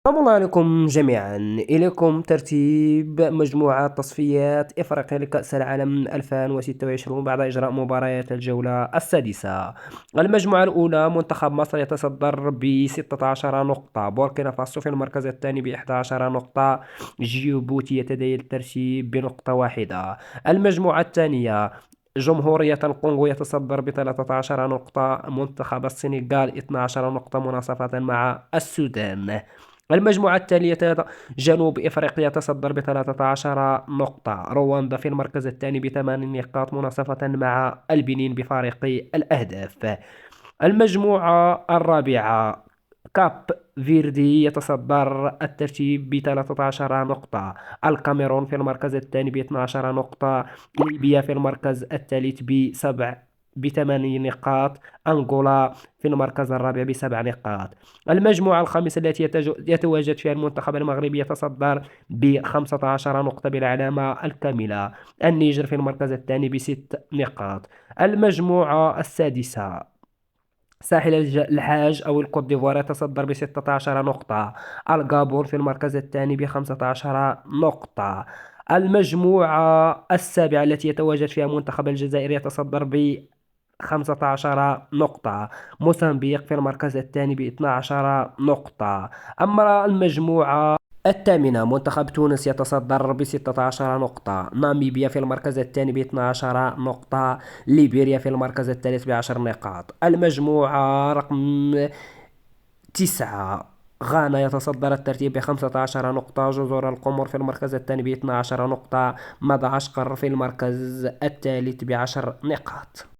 السلام الله عليكم جميعا. إليكم ترتيب مجموعة تصفيات إفريقيا لكأس العالم 2026 بعد إجراء مباريات الجولة السادسة. المجموعة الأولى منتخب مصر يتصدر ب 16 نقطة، بوركينا فاسو في المركز الثاني ب 11 نقطة، جيبوتي يتداول الترتيب بنقطة واحدة. المجموعة الثانية جمهورية الكونغو يتصدر ب 13 نقطة، منتخب السنغال 12 نقطة مناصفة مع السودان. المجموعة التالية جنوب إفريقيا تصدر ب13 نقطة، رواندا في المركز الثاني ب8 نقاط مناصفة مع البنين بفارق الأهداف. المجموعة الرابعة كاب فيردي يتصدر الترتيب ب13 نقطة، الكاميرون في المركز الثاني ب12 نقطة، ليبيا في المركز الثالث ب8 نقاط، أنغولا في المركز الرابع ب7 نقاط. المجموعة الخامسة التي يتواجد فيها المنتخب المغربي يتصدر ب15 نقطة بالعلامة الكاملة، النيجر في المركز الثاني ب6 نقاط. المجموعة السادسة ساحل الحاج أو الكوت ديفوار يتصدر ب16 نقطة، الجابون في المركز الثاني ب15 نقطة. المجموعة السابعة التي يتواجد فيها منتخب الجزائر يتصدر ب15 نقطة، موزمبيق في المركز الثاني ب12 نقطة. أما المجموعة الثامنة منتخب تونس يتصدر ب16 نقطة، ناميبيا في المركز الثاني ب12 نقطة، ليبيريا في المركز الثالث ب10 نقاط. المجموعة رقم 9 غانا يتصدر الترتيب ب15 نقطة، جزر القمر في المركز الثاني ب12 نقطة، مدغشقر في المركز الثالث ب10 نقاط.